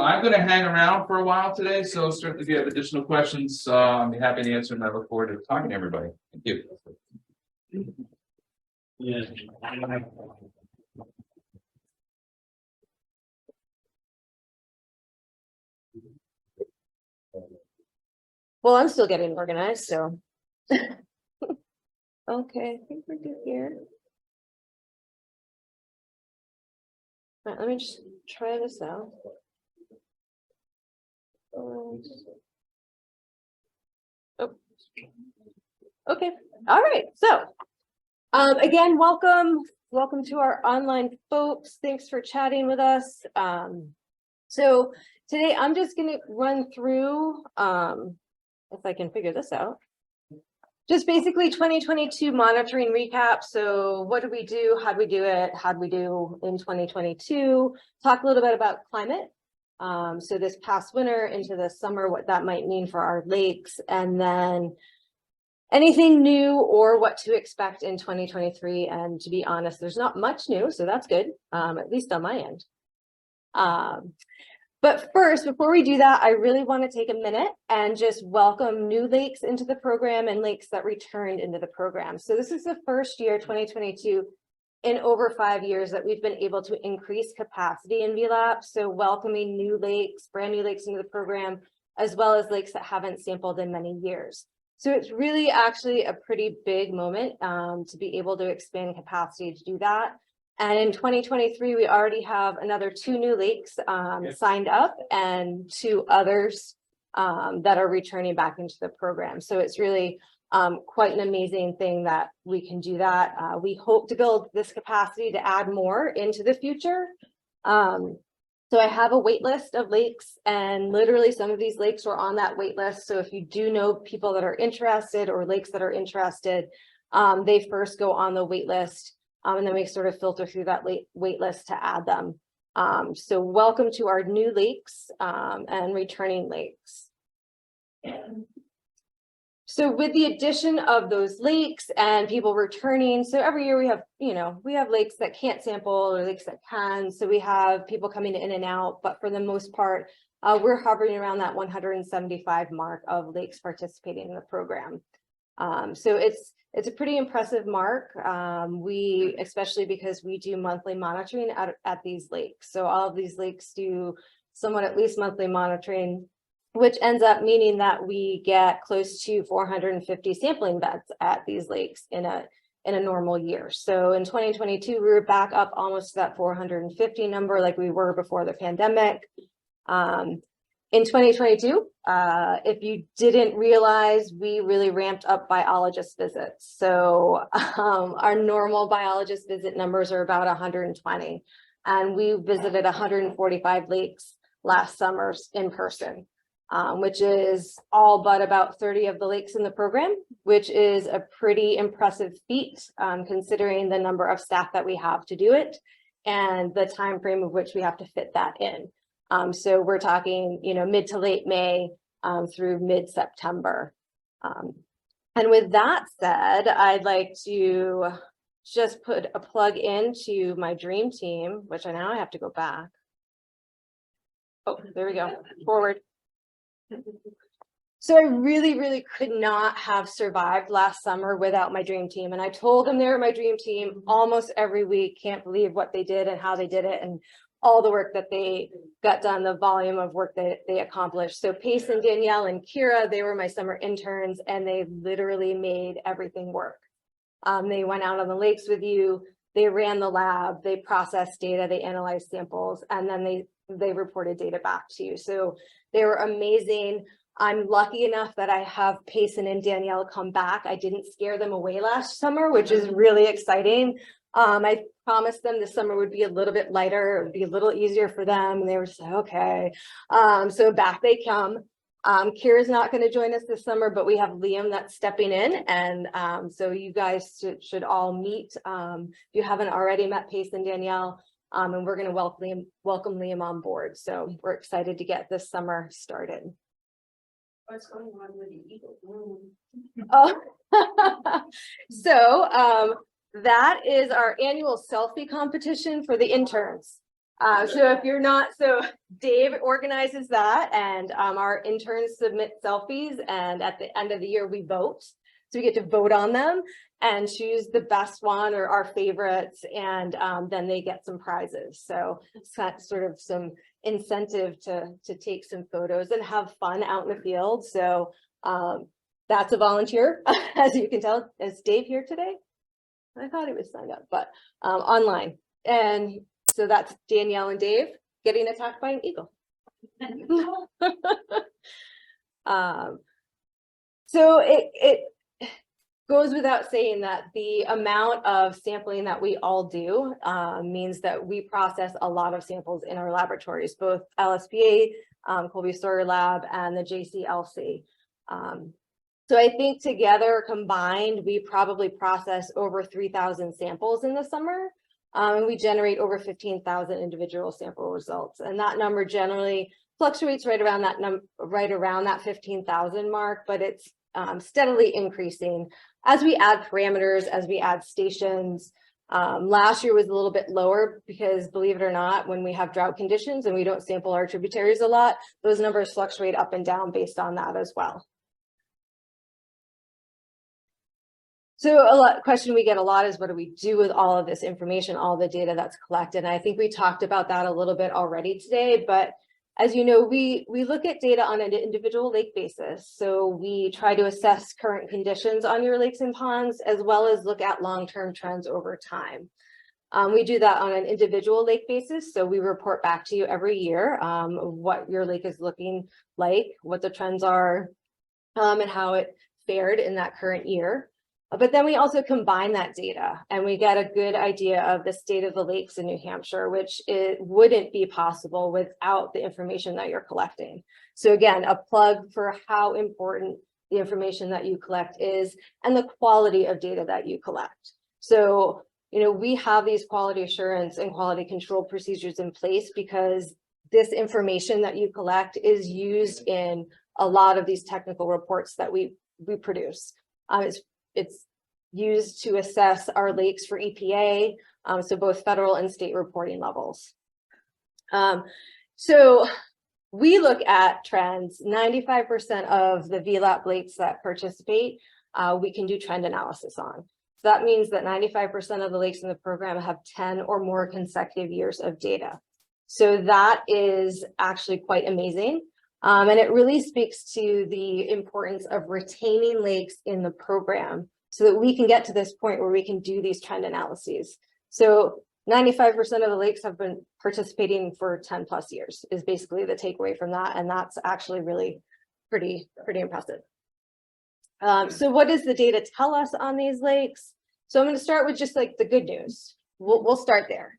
I'm going to hang around for a while today, so certainly if you have additional questions, I'll be happy to answer them. I look forward to talking to everybody. Thank you. Yeah. Well, I'm still getting organized, so. Okay, I think we're good here. All right, let me just try this out. Oh. Okay, all right, so again, welcome to our online folks. Thanks for chatting with us. So today I'm just going to run through if I can figure this out. Just basically 2022 monitoring recap. So what did we do? How'd we do it? How'd we do in 2022? Talk a little bit about climate. So this past winter into the summer, what that might mean for our lakes, and then anything new or what to expect in 2023. And to be honest, there's not much new, so that's good, at least on my end. But first, before we do that, I really want to take a minute and just welcome new lakes into the program and lakes that returned into the program. So this is the first year, 2022, in over 5 years that we've been able to increase capacity in VLAP. So welcoming new lakes, brand new lakes into the program, as well as lakes that haven't sampled in many years. So it's really actually a pretty big moment to be able to expand capacity to do that. And in 2023, we already have another 2 new lakes signed up and 2 others that are returning back into the program. So it's really quite an amazing thing that we can do that. We hope to build this capacity to add more into the future. So I have a wait list of lakes, and literally some of these lakes are on that wait list. So if you do know people that are interested or lakes that are interested, they first go on the wait list. And then we sort of filter through that wait list to add them. So welcome to our new lakes and returning lakes. So with the addition of those lakes and people returning, so every year we have, we have lakes that can't sample or lakes that can. So we have people coming in and out, but for the most part, we're hovering around that 175 mark of lakes participating in the program. So it's a pretty impressive mark. Especially because we do monthly monitoring at these lakes. So all of these lakes do somewhat at least monthly monitoring, which ends up meaning that we get close to 450 sampling beds at these lakes in a normal year. So in 2022, we were back up almost to that 450 number like we were before the pandemic. In 2022, if you didn't realize, we really ramped up biologist visits. So our normal biologist visit numbers are about 120, and we visited 145 lakes last summer in person, which is all but about 30 of the lakes in the program, which is a pretty impressive feat considering the number of staff that we have to do it and the time frame of which we have to fit that in. So we're talking, mid to late May through mid-September. And with that said, I'd like to just put a plug into my dream team, which I now have to go back. Oh, there we go, forward. So I really could not have survived last summer without my dream team. And I told them they were my dream team almost every week. Can't believe what they did and how they did it, and all the work that they got done, the volume of work that they accomplished. So Pace and Danielle and Kira, they were my summer interns, and they literally made everything work. They went out on the lakes with you, they ran the lab, they processed data, they analyzed samples, and then they reported data back to you. So they were amazing. I'm lucky enough that I have Payson and Danielle come back. I didn't scare them away last summer, which is really exciting. I promised them this summer would be a little bit lighter, it would be a little easier for them, and they were just like, okay. So back they come. Kira's not going to join us this summer, but we have Liam that's stepping in, and so you guys should all meet if you haven't already met Pace and Danielle, and we're going to welcome Liam on board. So we're excited to get this summer started. What's going on with the Eagle Bloom? Oh, so that is our annual selfie competition for the interns. So if you're not, so Dave organizes that, and our interns submit selfies, and at the end of the year we vote. So we get to vote on them and choose the best one or our favorites, and then they get some prizes. So it's got sort of some incentive to take some photos and have fun out in the field. So that's a volunteer, as you can tell. Is Dave here today? I thought he was signed up, but online. And so that's Danielle and Dave getting attacked by an eagle. So it goes without saying that the amount of sampling that we all do means that we process a lot of samples in our laboratories, both LSPA, Colby Sawyer Lab, and the JCLC. So I think together combined, we probably process over 3,000 samples in the summer. And we generate over 15,000 individual sample results. And that number generally fluctuates right around that 15,000 mark, but it's steadily increasing as we add parameters, as we add stations. Last year was a little bit lower because, believe it or not, when we have drought conditions and we don't sample our tributaries a lot, those numbers fluctuate up and down based on that as well. So question we get a lot is, what do we do with all of this information, all the data that's collected? And I think we talked about that a little bit already today, but as you know, we look at data on an individual lake basis. So we try to assess current conditions on your lakes and ponds, as well as look at long-term trends over time. We do that on an individual lake basis. So we report back to you every year what your lake is looking like, what the trends are, and how it fared in that current year. But then we also combine that data and we get a good idea of the state of the lakes in New Hampshire, which it wouldn't be possible without the information that you're collecting. So again, a plug for how important the information that you collect is and the quality of data that you collect. So, you know, we have these quality assurance and quality control procedures in place because this information that you collect is used in a lot of these technical reports that we produce. It's used to assess our lakes for EPA, so both federal and state reporting levels. So we look at trends. 95% of the VLAP lakes that participate, we can do trend analysis on. So that means that 95% of the lakes in the program have 10 or more consecutive years of data. So that is actually quite amazing. And it really speaks to the importance of retaining lakes in the program so that we can get to this point where we can do these trend analyses. So 95% of the lakes have been participating for 10 plus years is basically the takeaway from that. And that's actually really pretty impressive. So what does the data tell us on these lakes? So I'm going to start with just like the good news. We'll start there.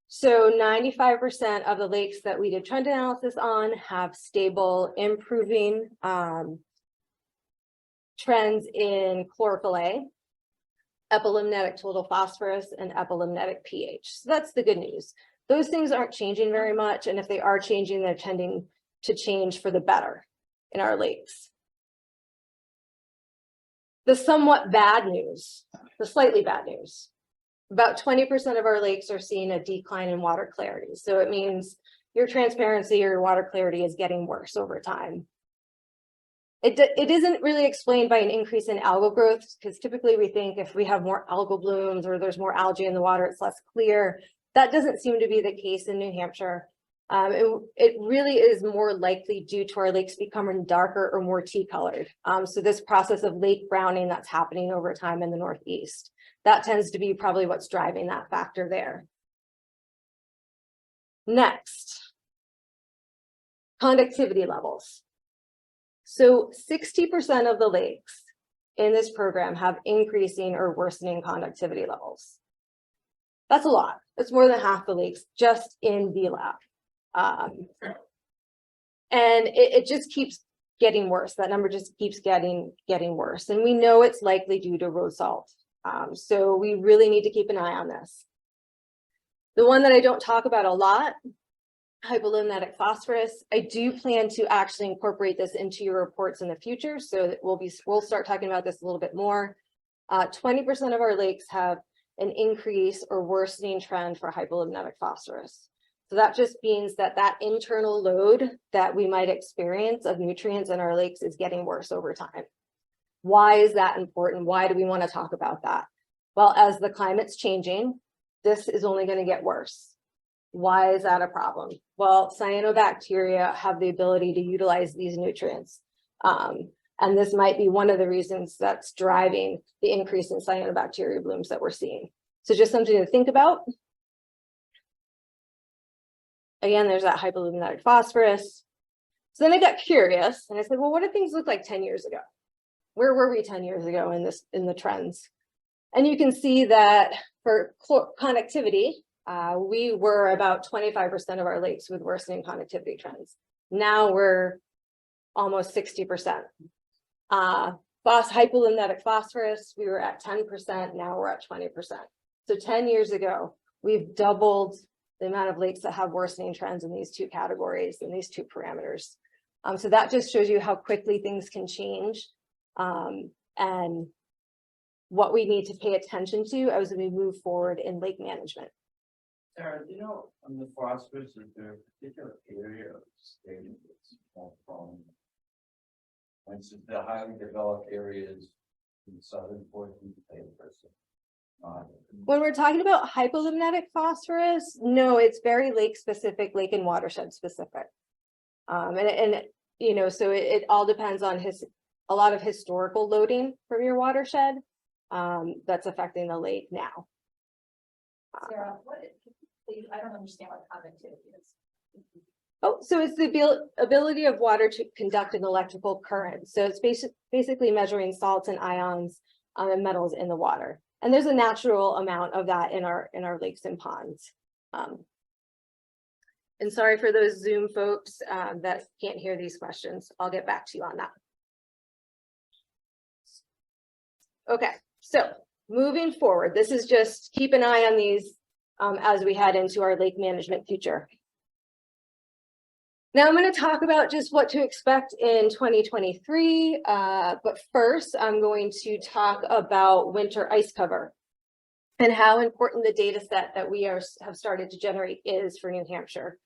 So 95% of the lakes that we did trend analysis on have stable, improving trends in chlorophyll A, epilimnetic total phosphorus, and epilimnetic pH. So that's the good news. Those things aren't changing very much, and if they are changing, they're tending to change for the better in our lakes. The somewhat bad news, the slightly bad news. About 20% of our lakes are seeing a decline in water clarity. So it means your transparency or your water clarity is getting worse over time. It isn't really explained by an increase in algal growth, because typically we think if we have more algal blooms or there's more algae in the water, it's less clear. That doesn't seem to be the case in New Hampshire. It really is more likely due to our lakes becoming darker or more tea colored. So this process of lake browning that's happening over time in the Northeast. That tends to be probably what's driving that factor there. Next, conductivity levels. So 60% of the lakes in this program have increasing or worsening conductivity levels. That's a lot. That's more than half the lakes just in VLAP. And it just keeps getting worse. That number just keeps getting worse. And we know it's likely due to road salt. So we really need to keep an eye on this. The one that I don't talk about a lot, hypolimnetic phosphorus. I do plan to actually incorporate this into your reports in the future. So that we'll start talking about this a little bit more. 20% of our lakes have an increase or worsening trend for hypolimnetic phosphorus. So that just means that that internal load that we might experience of nutrients in our lakes is getting worse over time. Why is that important? Why do we want to talk about that? Well, as the climate's changing, this is only going to get worse. Why is that a problem? Well, cyanobacteria have the ability to utilize these nutrients. And this might be one of the reasons that's driving the increase in cyanobacteria blooms that we're seeing. So just something to think about. Again, there's that hypolimnetic phosphorus. So then I got curious and I said, well, what did things look like 10 years ago? Where were we 10 years ago in the trends? And you can see that for connectivity, we were about 25% of our lakes with worsening connectivity trends. Now we're almost 60%. Hypolimnetic phosphorus, we were at 10%, now we're at 20%. So 10 years ago, we've doubled the amount of lakes that have worsening trends in these two categories and these two parameters. So that just shows you how quickly things can change and what we need to pay attention to as we move forward in lake management. Sarah, you know, on the phosphorus, is there a particular area of the state that's more prone? For instance, the highly developed areas in the southern portion of the person. When we're talking about hypolimnetic phosphorus, no, it's very lake specific, lake and watershed specific. And you know, so it all depends on a lot of historical loading from your watershed that's affecting the lake now. Sarah, I don't understand what connectivity is. Oh, so it's the ability of water to conduct an electrical current. So it's basically measuring salts and ions and metals in the water. And there's a natural amount of that in our lakes and ponds. And sorry for those Zoom folks that can't hear these questions. I'll get back to you on that. Okay, so moving forward, this is just keep an eye on these as we head into our lake management future. Now I'm going to talk about just what to expect in 2023, but first I'm going to talk about winter ice cover and how important the data set that we have started to generate is for New Hampshire.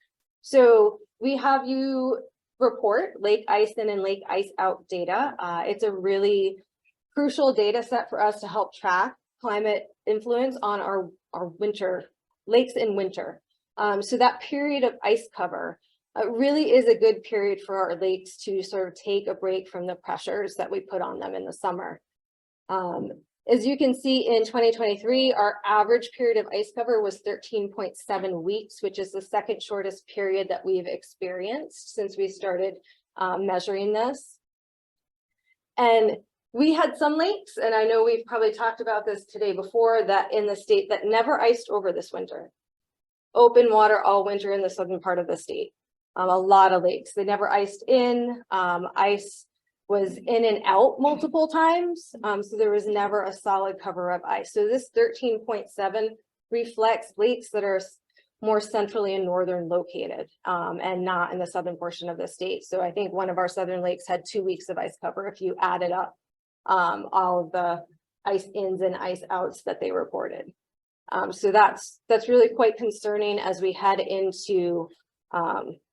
So we have you report lake ice in and lake ice out data. It's a really crucial data set for us to help track climate influence on our winter lakes in winter. So that period of ice cover really is a good period for our lakes to sort of take a break from the pressures that we put on them in the summer. As you can see in 2023, our average period of ice cover was 13.7 weeks, which is the second shortest period that we've experienced since we started measuring this. And we had some lakes, and I know we've probably talked about this today before, that in the state that never iced over this winter. Open water all winter in the southern part of the state. A lot of lakes, they never iced in. Ice was in and out multiple times. So there was never a solid cover of ice. So this 13.7 reflects lakes that are more centrally and northern located and not in the southern portion of the state. So I think one of our southern lakes had 2 weeks of ice cover if you added up all of the ice ins and ice outs that they reported. So that's really quite concerning as we head into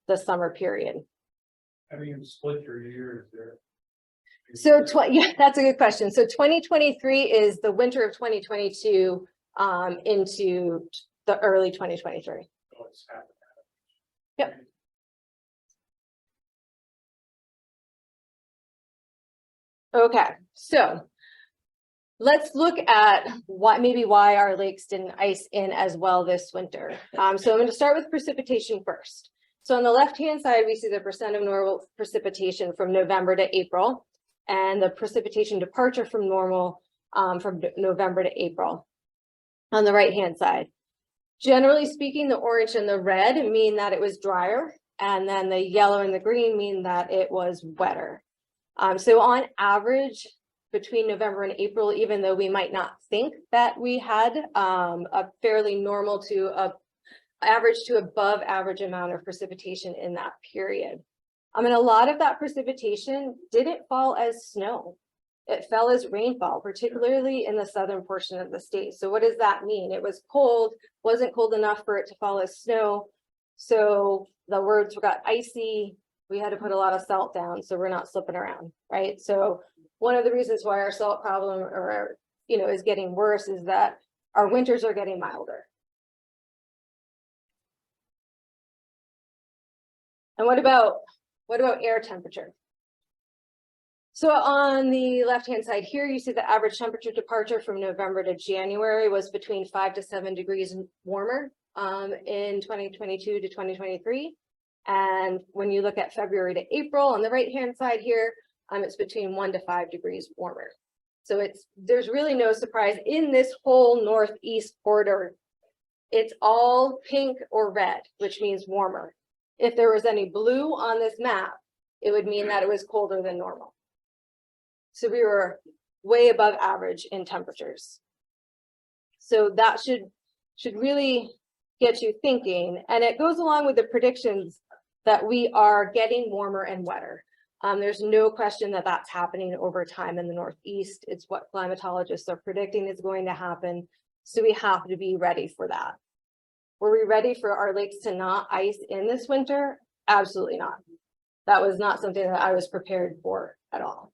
the summer period. How do you split your years there? So yeah, that's a good question. So 2023 is the winter of 2022 into the early 2023. Oh, it's happened. Yep. Okay, so let's look at why our lakes didn't ice in as well this winter. So I'm going to start with precipitation first. So on the left-hand side, we see the percent of normal precipitation from November to April, and the precipitation departure from normal from November to April on the right-hand side. Generally speaking, the orange and the red mean that it was drier, and then the yellow and the green mean that it was wetter. So on average, between November and April, even though we might not think that we had a fairly normal to average to above average amount of precipitation in that period. And a lot of that precipitation didn't fall as snow. it fell as rainfall, particularly in the southern portion of the state. So what does that mean? It was cold, wasn't cold enough for it to fall as snow. So the roads got icy. We had to put a lot of salt down so we're not slipping around, right? So one of the reasons why our salt problem or, is getting worse is that our winters are getting milder. And what about air temperature? So on the left-hand side here, you see the average temperature departure from November to January was between 5 to 7 degrees warmer in 2022 to 2023. And when you look at February to April on the right-hand side here, it's between 1 to 5 degrees warmer. So there's really no surprise in this whole northeast corridor. It's all pink or red, which means warmer. If there was any blue on this map, it would mean that it was colder than normal. So we were way above average in temperatures. So that should really get you thinking. And it goes along with the predictions that we are getting warmer and wetter. There's no question that that's happening over time in the Northeast. It's what climatologists are predicting is going to happen. So we have to be ready for that. Were we ready for our lakes to not ice in this winter? Absolutely not. That was not something that I was prepared for at all.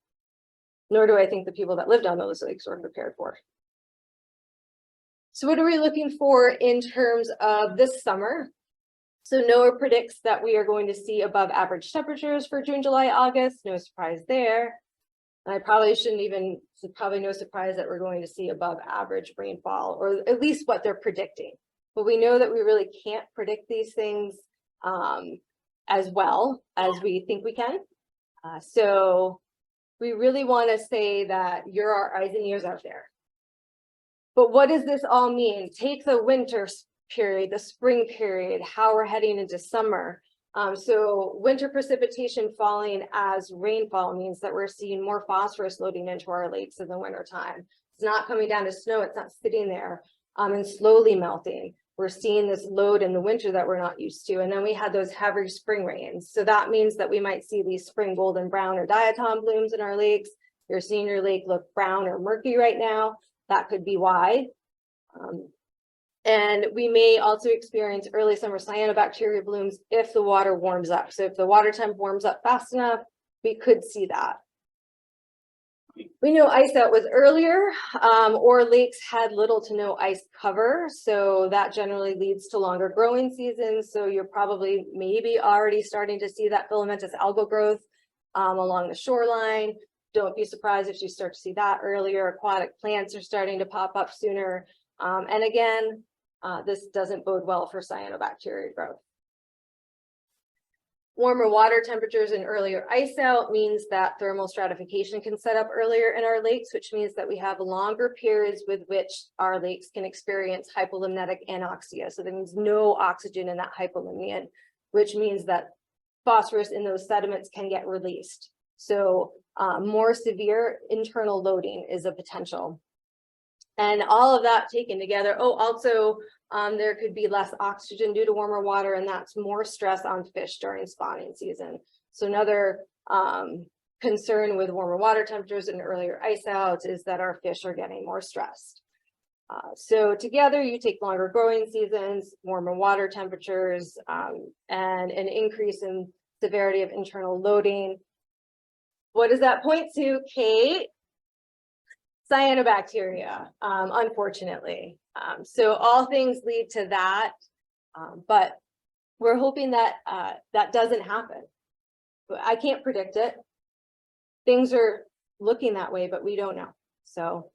Nor do I think the people that lived on those lakes were prepared for. So what are we looking for in terms of this summer? So NOAA predicts that we are going to see above average temperatures for June, July, August. No surprise there. And I probably shouldn't even, it's probably no surprise that we're going to see above average rainfall, or at least what they're predicting. But we know that we really can't predict these things as well as we think we can. So we really want to say that you're our eyes and ears out there. But what does this all mean? Take the winter period, the spring period, how we're heading into summer. So winter precipitation falling as rainfall means that we're seeing more phosphorus loading into our lakes in the winter time. It's not coming down to snow, it's not sitting there and slowly melting. We're seeing this load in the winter that we're not used to. And then we had those heavy spring rains. So that means that we might see these spring golden brown or diatom blooms in our lakes. You're seeing your lake look brown or murky right now. That could be why. And we may also experience early summer cyanobacteria blooms if the water warms up. So if the water temp warms up fast enough, we could see that. We know ice out was earlier, or lakes had little to no ice cover. So that generally leads to longer growing seasons. So you're probably maybe already starting to see that filamentous algal growth along the shoreline. Don't be surprised if you start to see that earlier. Aquatic plants are starting to pop up sooner. And again, this doesn't bode well for cyanobacteria growth. Warmer water temperatures and earlier ice out means that thermal stratification can set up earlier in our lakes, which means that we have longer periods with which our lakes can experience hypolimnetic anoxia. So that means no oxygen in that hypolimnia, which means that phosphorus in those sediments can get released. So more severe internal loading is a potential. And all of that taken together. Oh, also, there could be less oxygen due to warmer water, and that's more stress on fish during spawning season. So another concern with warmer water temperatures and earlier ice outs is that our fish are getting more stressed. So together, you take longer growing seasons, warmer water temperatures, and an increase in severity of internal loading. What does that point to, Kate? Cyanobacteria, unfortunately. So all things lead to that, but we're hoping that that doesn't happen. I can't predict it. Things are looking that way, but we don't know. So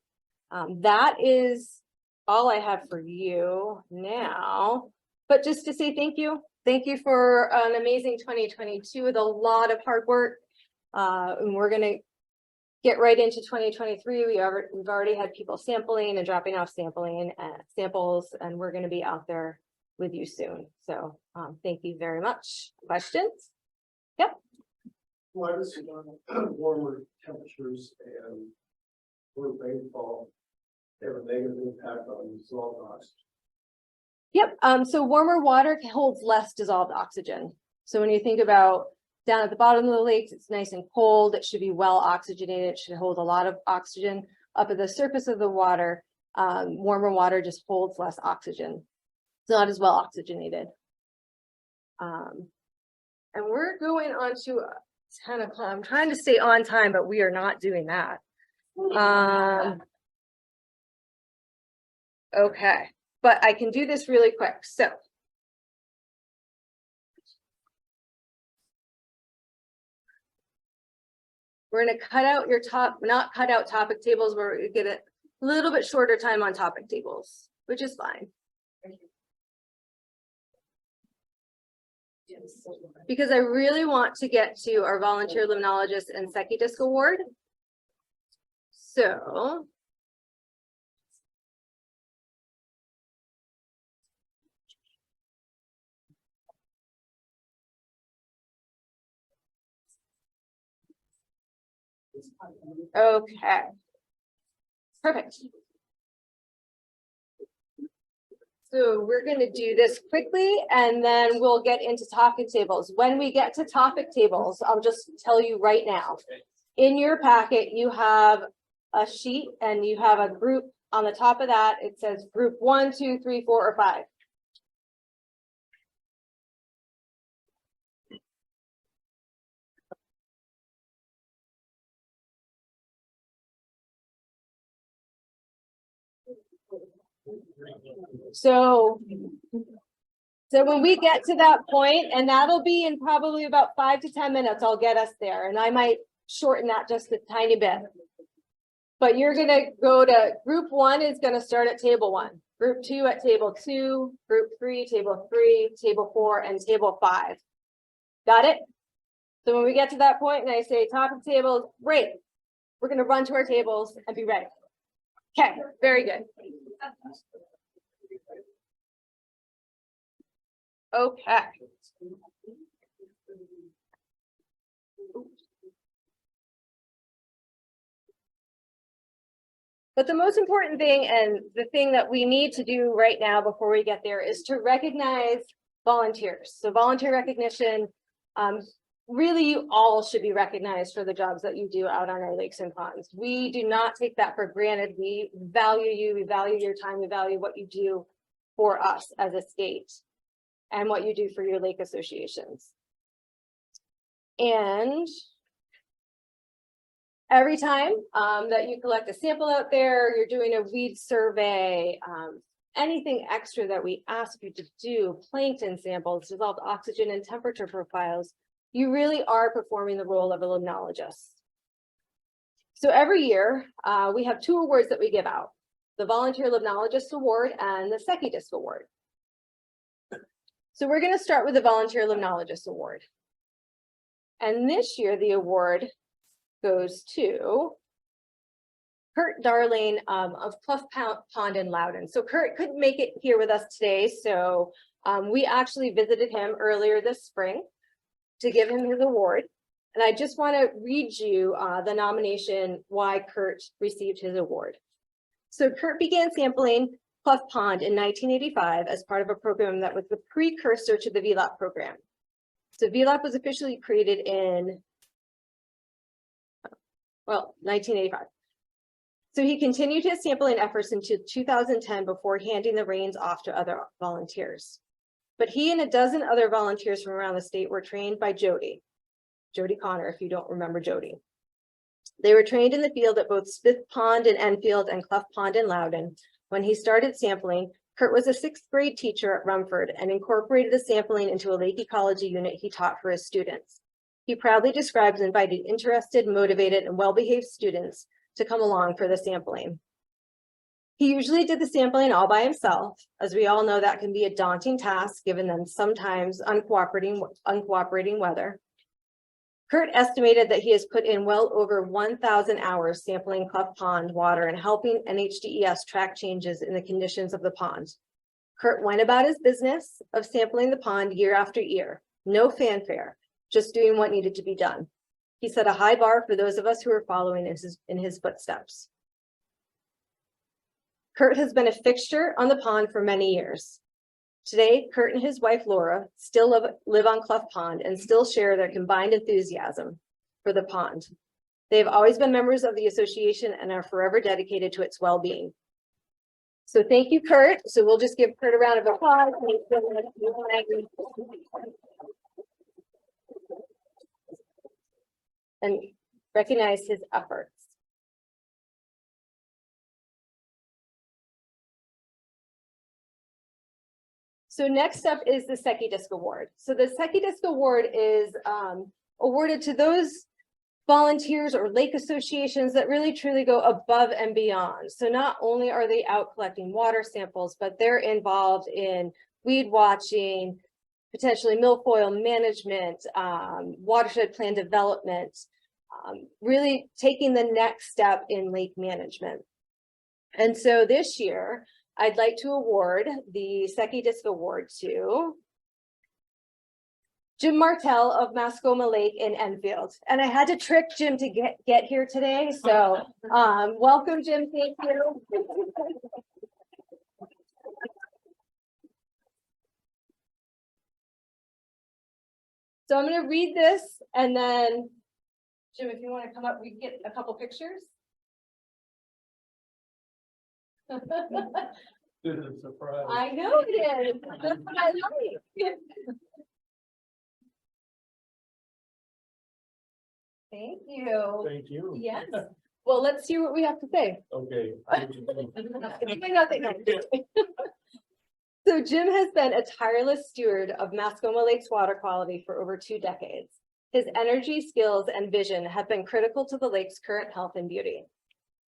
that is all I have for you now. But just to say thank you. Thank you for an amazing 2022 with a lot of hard work. And we're going to get right into 2023. We've already had people sampling and dropping off samples, and we're going to be out there with you soon. So thank you very much. Questions? Yep. Why does warmer temperatures and warm rainfall have a negative impact on dissolved oxygen? Yep. So warmer water holds less dissolved oxygen. So when you think about Down at the bottom of the lakes, it's nice and cold. It should be well oxygenated. It should hold a lot of oxygen. Up at the surface of the water, warmer water just holds less oxygen. It's not as well oxygenated. And we're going on to 10 o'clock. I'm trying to stay on time, but we are not doing that. Okay, but I can do this really quick. So we're going to cut out your not cut out topic tables. We're going to get a little bit shorter time on topic tables, which is fine. Because I really want to get to our volunteer limnologist and Secchi Disc award. So okay, perfect. So we're going to do this quickly and then we'll get into topic tables. When we get to topic tables, I'll just tell you right now. In your packet, you have a sheet and you have a group on the top of that. It says group 1, 2, 3, 4, or 5. So when we get to that point, and that'll be in probably about 5 to 10 minutes, I'll get us there. And I might shorten that just a tiny bit. But you're going to go to group 1 is going to start at table 1, group 2 at table 2, group 3, table 3, table 4, and table 5. Got it? So when we get to that point and I say topic tables, great. We're going to run to our tables and be ready. Okay, very good. Okay. But the most important thing and the thing that we need to do right now before we get there is to recognize volunteers. So volunteer recognition, really you all should be recognized for the jobs that you do out on our lakes and ponds. We do not take that for granted. We value you, we value your time, we value what you do for us as a state and what you do for your lake associations. And every time that you collect a sample out there, you're doing a weed survey, anything extra that we ask you to do, plankton samples, dissolved oxygen and temperature profiles, you really are performing the role of a limnologist. So every year, we have 2 awards that we give out, the Volunteer Limnologist Award and the Secchi Disc Award. So we're going to start with the Volunteer Limnologist Award. And this year, the award goes to Kurt Darlane of Clough Pond in Loudon. So Kurt couldn't make it here with us today, so we actually visited him earlier this spring to give him his award. And I just want to read you the nomination why Kurt received his award. So Kurt began sampling Clough Pond in 1985 as part of a program that was the precursor to the VLAP program. So VLAP was officially created in 1985. So he continued his sampling efforts until 2010 before handing the reins off to other volunteers. But he and a dozen other volunteers from around the state were trained by Jody Connor, if you don't remember Jody. They were trained in the field at both Smith Pond in Enfield and Clough Pond in Loudon. When he started sampling, Kurt was a 6th grade teacher at Rumford and incorporated the sampling into a lake ecology unit he taught for his students. He proudly describes and invited interested, motivated, and well-behaved students to come along for the sampling. He usually did the sampling all by himself. As we all know, that can be a daunting task given them sometimes uncooperating weather. Kurt estimated that he has put in well over 1,000 hours sampling Clough Pond water and helping NHDES track changes in the conditions of the pond. Kurt went about his business of sampling the pond year after year, no fanfare, just doing what needed to be done. He set a high bar for those of us who are following in his footsteps. Kurt has been a fixture on the pond for many years. Today, Kurt and his wife Laura still live on Clough Pond and still share their combined enthusiasm for the pond. They have always been members of the association and are forever dedicated to its well-being. So thank you, Kurt. So we'll just give Kurt a round of applause. And recognize his efforts. So next up is the Secchi Disc Award. So the Secchi Disc Award is awarded to those volunteers or lake associations that really truly go above and beyond. So not only are they out collecting water samples, but they're involved in weed watching, potentially milfoil management, watershed plan development, really taking the next step in lake management. And so this year, I'd like to award the Secchi Disc Award to Jim Martell of Mascoma Lake in Enfield. And I had to trick Jim to get here today. So welcome, Jim. Thank you. So I'm going to read this, and then Jim, if you want to come up, we can get a couple pictures. This is a surprise. I know it is. That's what I like. Thank you. Thank you. Yes. Well, let's hear what we have to say. Okay. So Jim has been a tireless steward of Mascoma Lake's water quality for over 2 decades. His energy, skills, and vision have been critical to the lake's current health and beauty.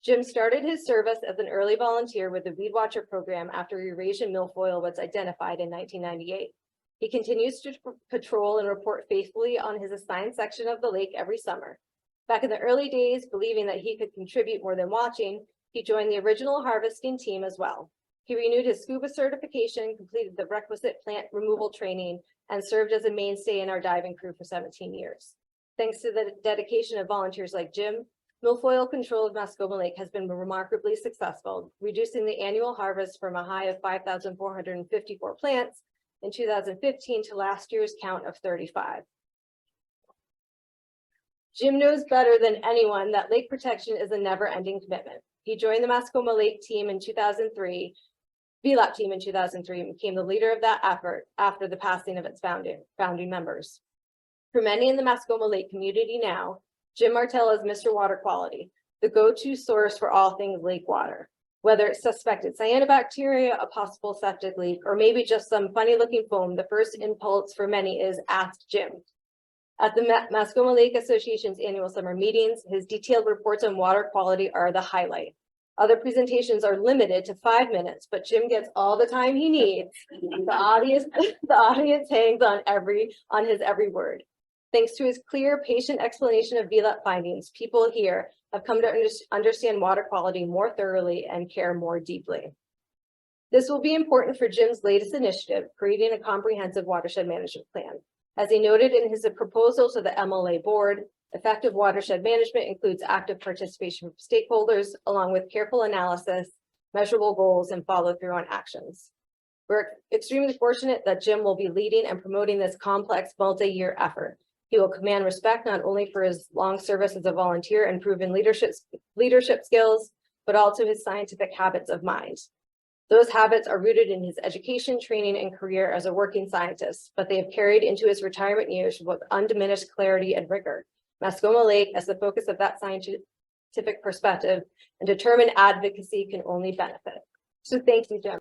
Jim started his service as an early volunteer with the Weed Watcher program after Eurasian milfoil was identified in 1998. He continues to patrol and report faithfully on his assigned section of the lake every summer. Back in the early days, believing that he could contribute more than watching, he joined the original harvesting team as well. He renewed his scuba certification, completed the requisite plant removal training, and served as a mainstay in our diving crew for 17 years. Thanks to the dedication of volunteers like Jim, milfoil control of Mascoma Lake has been remarkably successful, reducing the annual harvest from a high of 5,454 plants in 2015 to last year's count of 35. Jim knows better than anyone that lake protection is a never-ending commitment. He joined the Mascoma Lake team in 2003, VLAP team in 2003, and became the leader of that effort after the passing of its founding members. For many in the Mascoma Lake community now, Jim Martell is Mr. Water Quality, the go-to source for all things lake water. Whether it's suspected cyanobacteria, a possible septic leak, or maybe just some funny-looking foam, the first impulse for many is ask Jim. At the Mascoma Lake Association's annual summer meetings, his detailed reports on water quality are the highlight. Other presentations are limited to 5 minutes, but Jim gets all the time he needs. The audience hangs on his every word. Thanks to his clear, patient explanation of VLAP findings, people here have come to understand water quality more thoroughly and care more deeply. This will be important for Jim's latest initiative, creating a comprehensive watershed management plan. As he noted in his proposal to the MLA board, effective watershed management includes active participation from stakeholders, along with careful analysis, measurable goals, and follow through on actions. We're extremely fortunate that Jim will be leading and promoting this complex multi-year effort. He will command respect not only for his long service as a volunteer and proven leadership skills, but also his scientific habits of mind. Those habits are rooted in his education, training, and career as a working scientist, but they have carried into his retirement years with undiminished clarity and rigor. Mascoma Lake, as the focus of that scientific perspective and determined advocacy, can only benefit. So thank you, Jim.